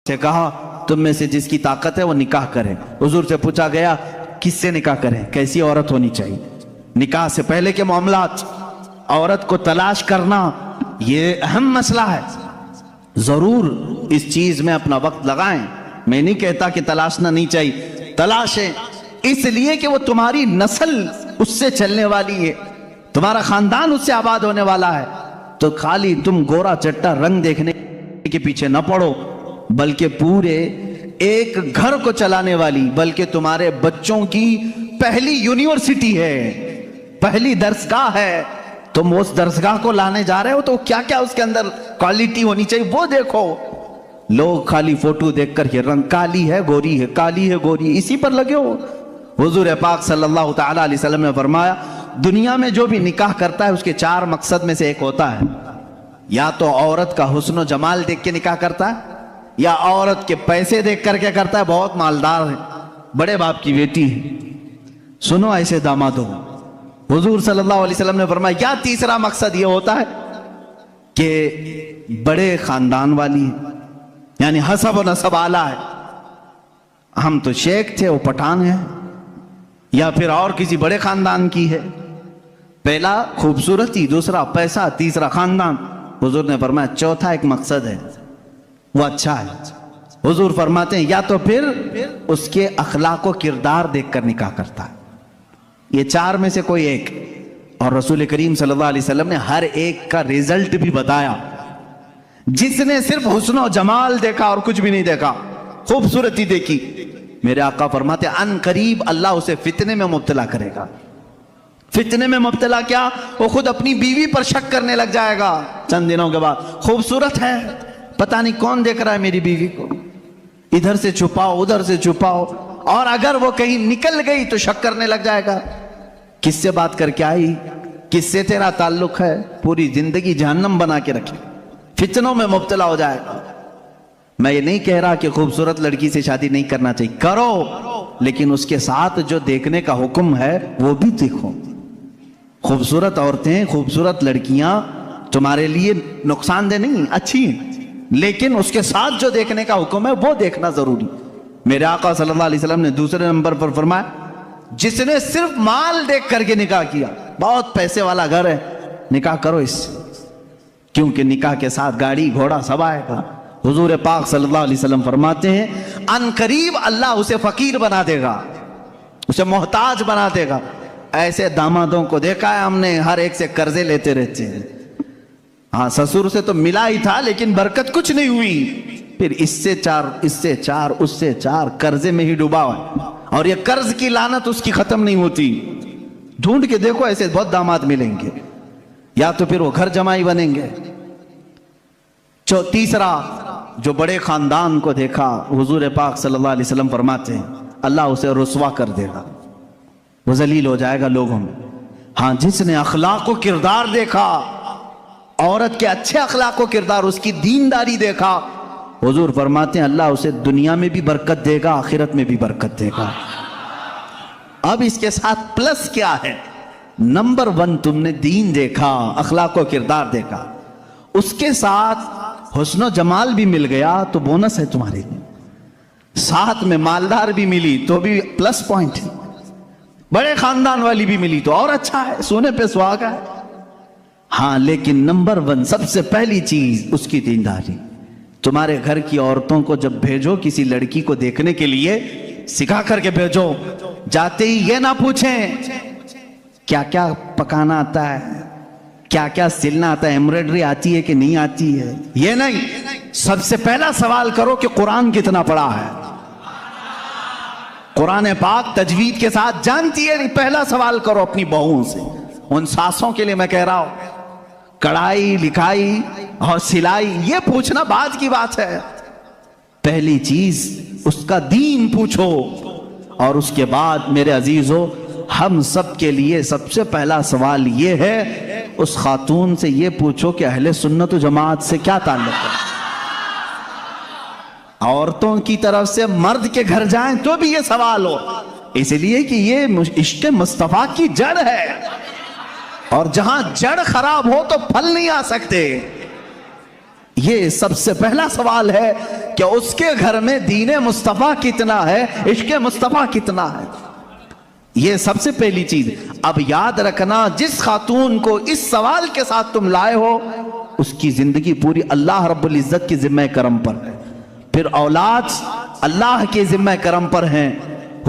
سے کہا تم میں سے جس کی طاقت ہے وہ نکاح کرے۔ حضور سے پوچھا گیا کس سے نکاح کریں، کیسی عورت ہونی چاہیے؟ نکاح سے پہلے کے معاملات، عورت کو تلاش کرنا یہ اہم مسئلہ ہے۔ ضرور اس چیز میں اپنا وقت لگائیں، میں نہیں کہتا کہ تلاشنا نہیں چاہیے، تلاشیں، اس لیے کہ وہ تمہاری نسل اس سے چلنے والی ہے، تمہارا خاندان اس سے آباد ہونے والا ہے۔ تو خالی تم گورا چٹا رنگ دیکھنے کے پیچھے نہ پڑو، بلکہ پورے ایک گھر کو چلانے والی، بلکہ تمہارے بچوں کی پہلی یونیورسٹی ہے، پہلی درسگاہ ہے، تم اس درسگاہ کو لانے جا رہے ہو تو کیا کیا اس کے اندر کوالٹی ہونی چاہیے وہ دیکھو۔ لوگ خالی فوٹو دیکھ کر کے رنگ کالی ہے گوری ہے، کالی ہے گوری، اسی پر لگے ہو۔ حضور پاک صلی اللہ تعالی علیہ وسلم نے فرمایا دنیا میں جو بھی نکاح کرتا ہے اس کے 4 مقصد میں سے ایک ہوتا ہے، یا تو عورت کا حسن و جمال دیکھ کے نکاح کرتا ہے، یا عورت کے پیسے دیکھ کر کے کرتا ہے، بہت مالدار ہے، بڑے باپ کی بیٹی ہے، سنو ایسے داماد ہو۔ حضور صلی اللہ علیہ وسلم نے فرمایا یا تیسرا مقصد یہ ہوتا ہے کہ بڑے خاندان والی ہے، یعنی حسب و نسب اعلیٰ ہے، ہم تو شیخ تھے وہ پٹھان ہے، یا پھر اور کسی بڑے خاندان کی ہے۔ پہلا خوبصورتی، دوسرا پیسہ، تیسرا خاندان۔ حضور نے فرمایا چوتھا ایک مقصد ہے وہ اچھا ہے۔ حضور فرماتے ہیں یا تو پھر اس کے اخلاق و کردار دیکھ کر نکاح کرتا ہے، یہ 4 میں سے کوئی ایک۔ اور رسول کریم صلی اللہ علیہ وسلم نے ہر ایک کا ریزلٹ بھی بتایا۔ جس نے صرف حسن و جمال دیکھا اور کچھ بھی نہیں دیکھا، خوبصورتی دیکھی، میرے آقا فرماتے ہیں ان قریب اللہ اسے فتنے میں مبتلا کرے گا۔ فتنے میں مبتلا کیا؟ وہ خود اپنی بیوی پر شک کرنے لگ جائے گا چند دنوں کے بعد، خوبصورت ہے، پتہ نہیں کون دیکھ رہا ہے میری بیوی کو، ادھر سے چھپاؤ ادھر سے چھپاؤ، اور اگر وہ کہیں نکل گئی تو شک کرنے لگ جائے گا کس سے بات کر کے آئی، کس سے تیرا تعلق ہے، پوری زندگی جہنم بنا کے رکھے، فتنوں میں مبتلا ہو جائے گا۔ میں یہ نہیں کہہ رہا کہ خوبصورت لڑکی سے شادی نہیں کرنا چاہیے، کرو، لیکن اس کے ساتھ جو دیکھنے کا حکم ہے وہ بھی دیکھو۔ خوبصورت عورتیں، خوبصورت لڑکیاں تمہارے لیے نقصان دہ نہیں، اچھی ہیں، لیکن اس کے ساتھ جو دیکھنے کا حکم ہے وہ دیکھنا ضروری۔ میرے آقا صلی اللہ علیہ وسلم نے دوسرے نمبر پر فرمایا جس نے صرف مال دیکھ کر کے نکاح کیا، بہت پیسے والا گھر ہے، نکاح کرو اس سے، کیونکہ نکاح کے ساتھ گاڑی گھوڑا سب آئے گا۔ حضور پاک صلی اللہ علیہ وسلم فرماتے ہیں ان قریب اللہ اسے فقیر بنا دے گا، اسے محتاج بنا دے گا۔ ایسے دامادوں کو دیکھا ہے ہم نے، ہر ایک سے قرضے لیتے رہتے ہیں، ہاں سسر سے تو ملا ہی تھا لیکن برکت کچھ نہیں ہوئی، پھر اس سے 4 اس سے 4 اس سے 4 قرضے میں ہی ڈوبا ہے، اور یہ قرض کی لعنت اس کی ختم نہیں ہوتی۔ ڈھونڈ کے دیکھو ایسے بہت داماد ملیں گے، یا تو پھر وہ گھر جمائی بنیں گے۔ تیسرا جو بڑے خاندان کو دیکھا، حضور پاک صلی اللہ علیہ وسلم فرماتے ہیں اللہ اسے رسوا کر دے گا، وہ ذلیل ہو جائے گا لوگوں میں۔ ہاں جس نے اخلاق و کردار دیکھا، عورت کے اچھے اخلاق و کردار، اس کی دینداری دیکھا، حضور فرماتے ہیں اللہ اسے دنیا میں بھی برکت دے گا، آخرت میں بھی برکت دے گا۔ اب اس کے ساتھ پلس کیا ہے؟ نمبر 1 تم نے دین دیکھا، اخلاق و کردار دیکھا، اس کے ساتھ حسن و جمال بھی مل گیا تو بونس ہے تمہارے لیے، ساتھ میں مالدار بھی ملی تو بھی پلس پوائنٹ ہے، بڑے خاندان والی بھی ملی تو اور اچھا ہے، سونے پہ سہاگا ہے۔ ہاں لیکن نمبر 1 سب سے پہلی چیز اس کی دینداری۔ تمہارے گھر کی عورتوں کو جب بھیجو کسی لڑکی کو دیکھنے کے لیے، سکھا کر کے بھیجو، جاتے ہی یہ نہ پوچھیں کیا کیا پکانا آتا ہے، کیا کیا سلنا آتا ہے، ایمبرائڈری آتی ہے کہ نہیں آتی ہے، یہ نہیں، سب سے پہلا سوال کرو کہ قرآن کتنا پڑھا ہے، قرآن پاک تجوید کے ساتھ جانتی ہے نہیں، پہلا سوال کرو اپنی بہوؤں سے۔ ان ساسوں کے لیے میں کہہ رہا ہوں کڑھائی لکھائی اور سلائی یہ پوچھنا بعد کی بات ہے، پہلی چیز اس کا دین پوچھو، اور اس کے بعد میرے عزیزو ہم سب کے لیے سب سے پہلا سوال یہ ہے اس خاتون سے یہ پوچھو کہ اہل سنت و جماعت سے کیا تعلق ہے۔ عورتوں کی طرف سے مرد کے گھر جائیں تو بھی یہ سوال ہو، اس لیے کہ یہ عشق مصطفیٰ کی جڑ ہے، اور جہاں جڑ خراب ہو تو پھل نہیں آ سکتے۔ یہ سب سے پہلا سوال ہے کہ اس کے گھر میں دین مصطفیٰ کتنا ہے، عشق مصطفیٰ کتنا ہے. یہ سب سے پہلی چیز. اب یاد رکھنا، جس خاتون کو اس سوال کے ساتھ تم لائے ہو اس کی زندگی پوری اللہ رب العزت کی ذمہ کرم پر ہے. پھر اولاد اللہ کے ذمہ کرم پر ہیں.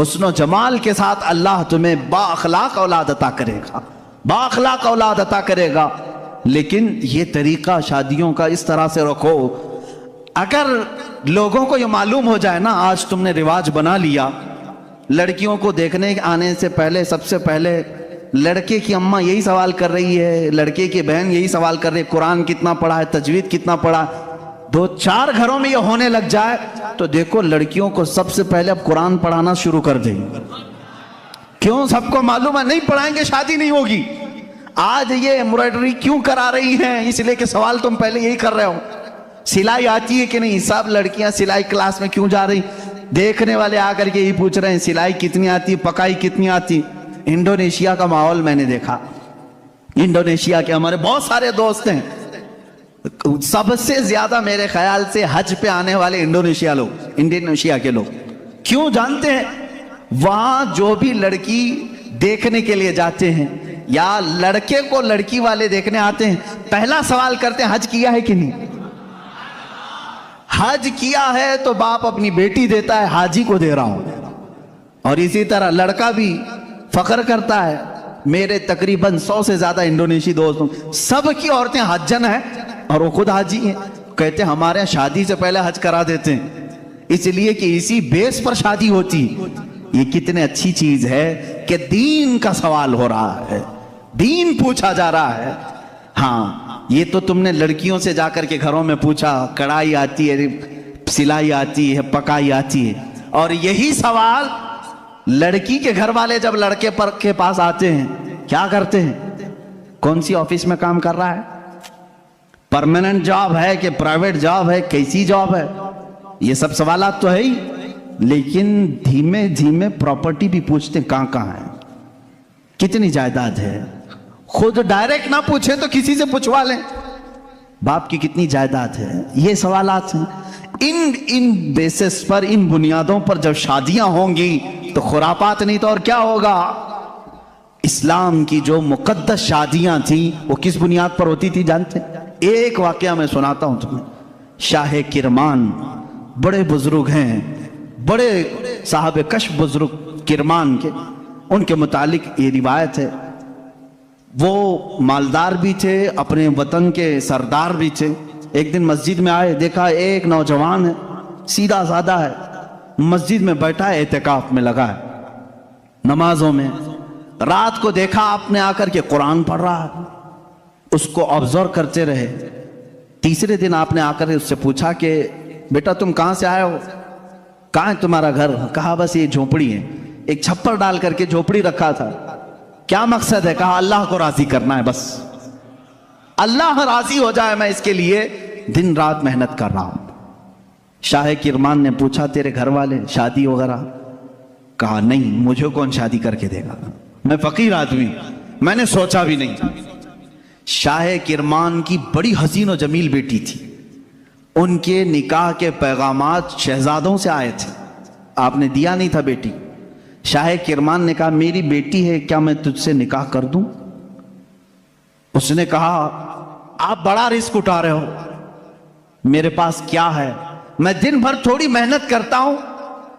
حسن و جمال کے ساتھ اللہ تمہیں با اخلاق اولاد عطا کرے گا، با اخلاق اولاد عطا کرے گا. لیکن یہ طریقہ شادیوں کا اس طرح سے رکھو. اگر لوگوں کو یہ معلوم ہو جائے نا، آج تم نے رواج بنا لیا، لڑکیوں کو دیکھنے آنے سے پہلے سب سے پہلے لڑکے کی اماں یہی سوال کر رہی ہے، لڑکے کی بہن یہی سوال کر رہی ہے، قرآن کتنا پڑھا ہے، تجوید کتنا پڑھا ہے. 2-4 گھروں میں یہ ہونے لگ جائے تو دیکھو لڑکیوں کو سب سے پہلے اب قرآن پڑھانا شروع کر دیں. کیوں؟ سب کو معلوم ہے نہیں پڑھائیں گے شادی نہیں ہوگی. آج یہ ایمبرائڈری کیوں کرا رہی ہیں؟ اس لیے کہ سوال تم پہلے یہی کر رہے ہو. سلائی آتی ہے کہ نہیں؟ سب لڑکیاں سلائی کلاس میں کیوں جا رہی؟ دیکھنے والے آ کر کے یہی پوچھ رہے ہیں سلائی کتنی آتی، پکائی کتنی آتی. انڈونیشیا کا ماحول میں نے دیکھا. انڈونیشیا کے ہمارے بہت سارے دوست ہیں. سب سے زیادہ میرے خیال سے حج پہ آنے والے انڈونیشیا کے لوگ. کیوں جانتے ہیں؟ وہاں جو بھی لڑکی دیکھنے کے لیے جاتے ہیں یا لڑکے کو لڑکی والے دیکھنے آتے ہیں، پہلا سوال کرتے ہیں حج کیا ہے کہ نہیں. حج کیا ہے تو باپ اپنی بیٹی دیتا ہے، حاجی کو دے رہا ہوں. اور اسی طرح لڑکا بھی فخر کرتا ہے. میرے تقریباً 100 سے زیادہ انڈونیشی دوست ہوں، سب کی عورتیں حجن ہیں اور وہ خود حاجی ہیں. کہتے ہیں ہمارے یہاں شادی سے پہلے حج کرا دیتے ہیں، اس لیے کہ اسی بیس پر شادی ہوتی. یہ کتنے اچھی چیز ہے کہ دین کا سوال ہو رہا ہے، دین پوچھا جا رہا ہے. ہاں یہ تو تم نے لڑکیوں سے جا کر کے گھروں میں پوچھا کڑھائی آتی ہے، سلائی آتی ہے، پکائی آتی ہے. اور یہی سوال لڑکی کے گھر والے جب لڑکے پر کے پاس آتے ہیں کیا کرتے ہیں؟ کون سی آفس میں کام کر رہا ہے، پرماننٹ جاب ہے کہ پرائیویٹ جاب ہے، کیسی جاب ہے، یہ سب سوالات تو ہے ہی. لیکن دھیمے دھیمے پراپرٹی بھی پوچھتے ہیں کہاں کہاں ہے، کتنی جائیداد ہے. خود ڈائریکٹ نہ پوچھیں تو کسی سے پوچھوا لیں باپ کی کتنی جائیداد ہے. یہ سوالات ہیں. ان بیسس پر، ان بنیادوں پر جب شادیاں ہوں گی تو خرافات نہیں تو اور کیا ہوگا. اسلام کی جو مقدس شادیاں تھیں وہ کس بنیاد پر ہوتی تھی جانتے ہیں؟ ایک واقعہ میں سناتا ہوں تمہیں. شاہ کرمان بڑے بزرگ ہیں، بڑے صاحب کشف بزرگ کرمان کے، ان کے متعلق یہ روایت ہے. وہ مالدار بھی تھے، اپنے وطن کے سردار بھی تھے. ایک دن مسجد میں آئے، دیکھا ایک نوجوان ہے، سیدھا سادہ ہے، مسجد میں بیٹھا ہے، اعتکاف میں لگا ہے، نمازوں میں. رات کو دیکھا آپ نے آ کر کے قرآن پڑھ رہا ہے. اس کو آبزرو کرتے رہے. تیسرے دن آپ نے آ کر اس سے پوچھا کہ بیٹا تم کہاں سے آئے ہو، کہاں ہے تمہارا گھر؟ کہا بس یہ جھونپڑی ہے. ایک چھپر ڈال کر کے جھونپڑی رکھا تھا. کیا مقصد ہے؟ کہا اللہ کو راضی کرنا ہے، بس اللہ راضی ہو جائے میں اس کے لیے دن رات محنت کر رہا ہوں. شاہ کرمان نے پوچھا تیرے گھر والے شادی وغیرہ؟ کہا نہیں، مجھے کون شادی کر کے دے گا، میں فقیر آدمی، میں نے سوچا بھی نہیں. شاہ کرمان کی بڑی حسین و جمیل بیٹی تھی. ان کے نکاح کے پیغامات شہزادوں سے آئے تھے، آپ نے دیا نہیں تھا بیٹی. شاہ کرمان نے کہا میری بیٹی ہے، کیا میں تجھ سے نکاح کر دوں؟ اس نے کہا آپ بڑا رسک اٹھا رہے ہو، میرے پاس کیا ہے، میں دن بھر تھوڑی محنت کرتا ہوں،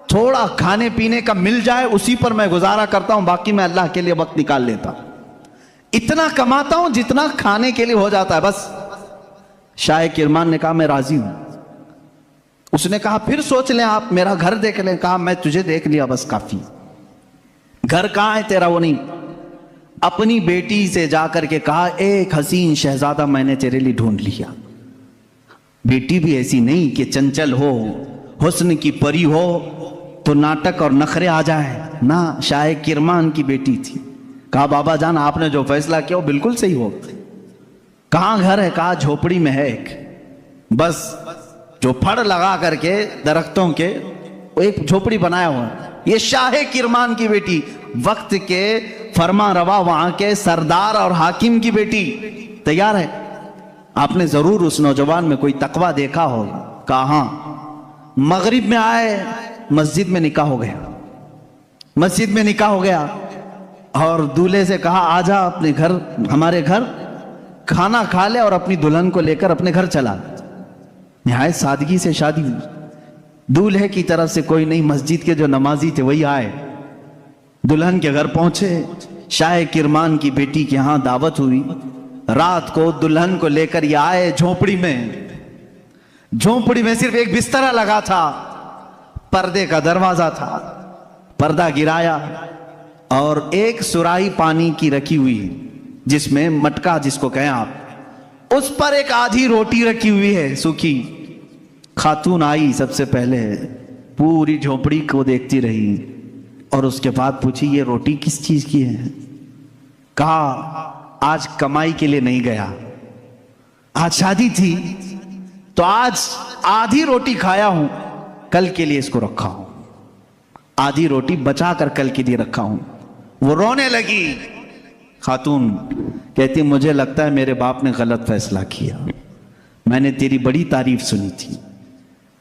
تھوڑا کھانے پینے کا مل جائے اسی پر میں گزارا کرتا ہوں، باقی میں اللہ کے لیے وقت نکال لیتا ہوں، اتنا کماتا ہوں جتنا کھانے کے لیے ہو جاتا ہے بس. شاہ کرمان نے کہا میں راضی ہوں. اس نے کہا پھر سوچ لیں آپ، میرا گھر دیکھ لیں. کہا میں تجھے دیکھ لیا بس کافی. گھر کہاں ہے تیرا؟ وہ نہیں. اپنی بیٹی سے جا کر کے کہا ایک حسین شہزادہ میں نے تیرے لیے ڈھونڈ لیا. بیٹی بھی ایسی نہیں کہ چنچل ہو، حسن کی پری ہو تو ناٹک اور نخرے آ جائے نہ. شاہ کرمان کی بیٹی تھی. کہا بابا جان آپ نے جو فیصلہ کیا وہ بالکل صحیح ہو. کہاں گھر ہے؟ کہا جھوپڑی میں ہے ایک، بس جو پھڑ لگا کر کے درختوں کے ایک جھوپڑی بنایا ہوا. یہ شاہ کرمان کی بیٹی، وقت کے فرما روا وہاں کے سردار اور حاکم کی بیٹی تیار ہے. آپ نے ضرور اس نوجوان میں کوئی تقوی دیکھا ہوگا. کہا ہاں. مغرب میں آئے، مسجد میں نکاح ہو گیا، مسجد میں نکاح ہو گیا، اور دولہے سے کہا آجا اپنے گھر، ہمارے گھر کھانا کھا لے، اور اپنی دلہن کو لے کر اپنے گھر چلا۔ نہایت سادگی سے شادی ہوئی، دولہے کی طرف سے کوئی نہیں، مسجد کے جو نمازی تھے وہی آئے، دلہن کے گھر پہنچے، شاہ کرمان کی بیٹی کے ہاں دعوت ہوئی، رات کو دلہن کو لے کر یہ آئے جھونپڑی میں صرف ایک بسترا لگا تھا، پردے کا دروازہ تھا، پردہ گرایا، اور ایک سرائی پانی کی رکھی ہوئی، جس میں مٹکا جس کو کہیں آپ، اس پر ایک آدھی روٹی رکھی ہوئی ہے سوکھی۔ خاتون آئی، سب سے پہلے پوری جھونپڑی کو دیکھتی رہی، اور اس کے بعد پوچھی یہ روٹی کس چیز کی ہے؟ کہا آج کمائی کے لیے نہیں گیا، آج شادی تھی تو آج آدھی روٹی کھایا ہوں، کل کے لیے اس کو رکھا ہوں، آدھی روٹی بچا کر کل کے لیے رکھا ہوں۔ وہ رونے لگی۔ خاتون کہتی مجھے لگتا ہے میرے باپ نے غلط فیصلہ کیا، میں نے تیری بڑی تعریف سنی تھی۔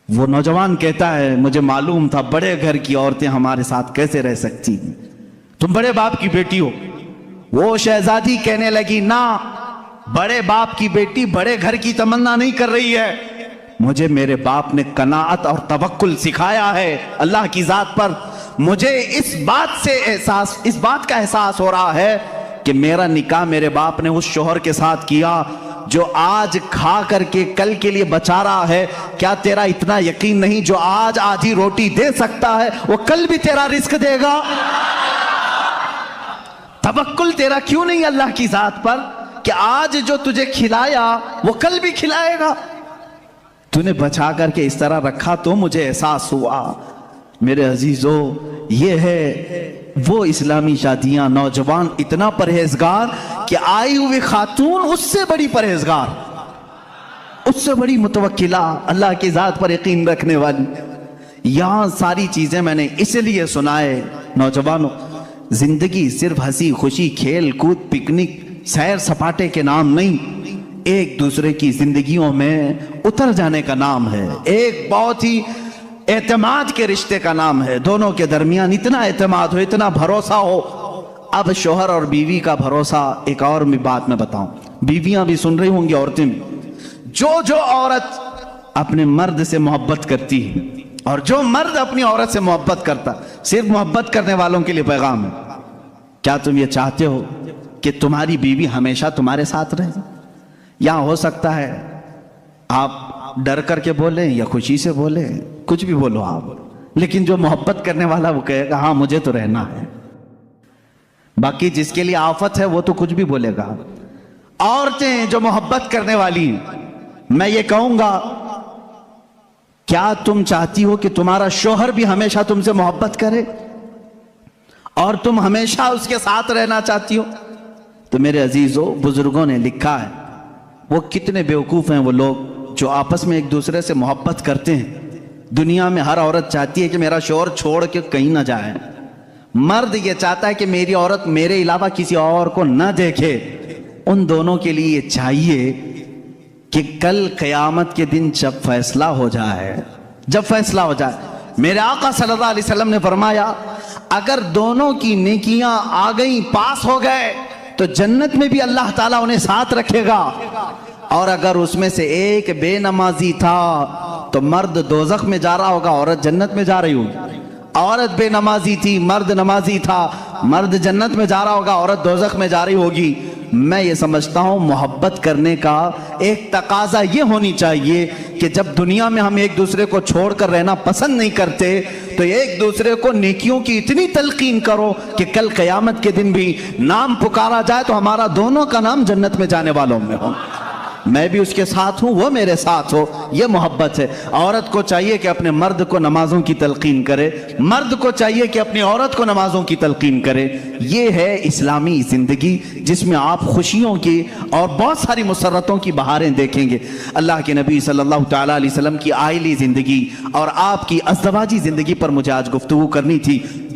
وہ نوجوان کہتا ہے مجھے معلوم تھا بڑے گھر کی عورتیں ہمارے ساتھ کیسے رہ سکتی ہیں، تم بڑے باپ کی بیٹی ہو۔ وہ شہزادی کہنے لگی نہ، بڑے باپ کی بیٹی بڑے گھر کی تمنا نہیں کر رہی ہے، مجھے میرے باپ نے قناعت اور توکل سکھایا ہے اللہ کی ذات پر۔ مجھے اس بات کا احساس ہو رہا ہے کہ میرا نکاح میرے باپ نے اس شوہر کے ساتھ کیا جو آج کھا کر کے کل کے لیے بچا رہا ہے۔ کیا تیرا اتنا یقین نہیں جو آج آدھی روٹی دے سکتا ہے وہ کل بھی تیرا رزق دے گا؟ توکل تیرا کیوں نہیں اللہ کی ذات پر کہ آج جو تجھے کھلایا وہ کل بھی کھلائے گا؟ تو نے بچا کر کے اس طرح رکھا تو مجھے احساس ہوا۔ میرے عزیزو، یہ ہے وہ اسلامی شادیاں، نوجوان اتنا پرہیزگار کہ آئی ہوئی خاتون اس سے بڑی پرہیزگار، اس سے بڑی متوکلہ، اللہ کی ذات پر یقین رکھنے والی۔ یہاں ساری چیزیں میں نے اس لیے سنائے نوجوانوں، زندگی صرف ہنسی خوشی کھیل کود پکنک سیر سپاٹے کے نام نہیں، ایک دوسرے کی زندگیوں میں اتر جانے کا نام ہے، ایک بہت ہی اعتماد کے رشتے کا نام ہے، دونوں کے درمیان اتنا اعتماد ہو، اتنا بھروسہ ہو۔ اب شوہر اور بیوی کا بھروسہ، ایک اور بھی بات میں بتاؤں، بیویاں بھی سن رہی ہوں گی، عورتیں بھی، جو عورت اپنے مرد سے محبت کرتی ہے اور جو مرد اپنی عورت سے محبت کرتا، صرف محبت کرنے والوں کے لیے پیغام ہے، کیا تم یہ چاہتے ہو کہ تمہاری بیوی ہمیشہ تمہارے ساتھ رہے؟ یا ہو سکتا ہے آپ ڈر کر کے بولیں یا خوشی سے بولیں، کچھ بھی بولو آپ، لیکن جو محبت کرنے والا وہ کہے گا ہاں مجھے تو رہنا ہے۔ باقی جس کے لیے آفت ہے وہ تو کچھ بھی بولے گا۔ عورتیں جو محبت کرنے والی، میں یہ کہوں گا کیا تم چاہتی ہو کہ تمہارا شوہر بھی ہمیشہ تم سے محبت کرے اور تم ہمیشہ اس کے ساتھ رہنا چاہتی ہو؟ تو میرے عزیزو، بزرگوں نے لکھا ہے وہ کتنے بیوقوف ہیں وہ لوگ جو آپس میں ایک دوسرے سے محبت کرتے ہیں۔ دنیا میں ہر عورت چاہتی ہے کہ میرا شوہر چھوڑ کے کہیں نہ جائے، مرد یہ چاہتا ہے کہ میری عورت میرے علاوہ کسی اور کو نہ دیکھے۔ ان دونوں کے لیے یہ چاہیے کہ کل قیامت کے دن جب فیصلہ ہو جائے، میرے آقا صلی اللہ علیہ وسلم نے فرمایا اگر دونوں کی نیکیاں آ گئیں، پاس ہو گئے، تو جنت میں بھی اللہ تعالیٰ انہیں ساتھ رکھے گا، اور اگر اس میں سے ایک بے نمازی تھا تو مرد دوزخ میں جا رہا ہوگا، عورت جنت میں جا رہی ہوگی۔ عورت بے نمازی تھی، مرد نمازی تھا، مرد جنت میں جا رہا ہوگا، عورت دوزخ میں جا رہی ہوگی۔ میں یہ سمجھتا ہوں محبت کرنے کا ایک تقاضا یہ ہونی چاہیے کہ جب دنیا میں ہم ایک دوسرے کو چھوڑ کر رہنا پسند نہیں کرتے تو ایک دوسرے کو نیکیوں کی اتنی تلقین کرو کہ کل قیامت کے دن بھی نام پکارا جائے تو ہمارا دونوں کا نام جنت میں جانے والوں میں ہو، میں بھی اس کے ساتھ ہوں، وہ میرے ساتھ ہو۔ یہ محبت ہے۔ عورت کو چاہیے کہ اپنے مرد کو نمازوں کی تلقین کرے، مرد کو چاہیے کہ اپنی عورت کو نمازوں کی تلقین کرے۔ یہ ہے اسلامی زندگی جس میں آپ خوشیوں کی اور بہت ساری مسرتوں کی بہاریں دیکھیں گے۔ اللہ کے نبی صلی اللہ تعالیٰ علیہ وسلم کی آئلی زندگی اور آپ کی ازدواجی زندگی پر مجھے آج گفتگو کرنی تھی۔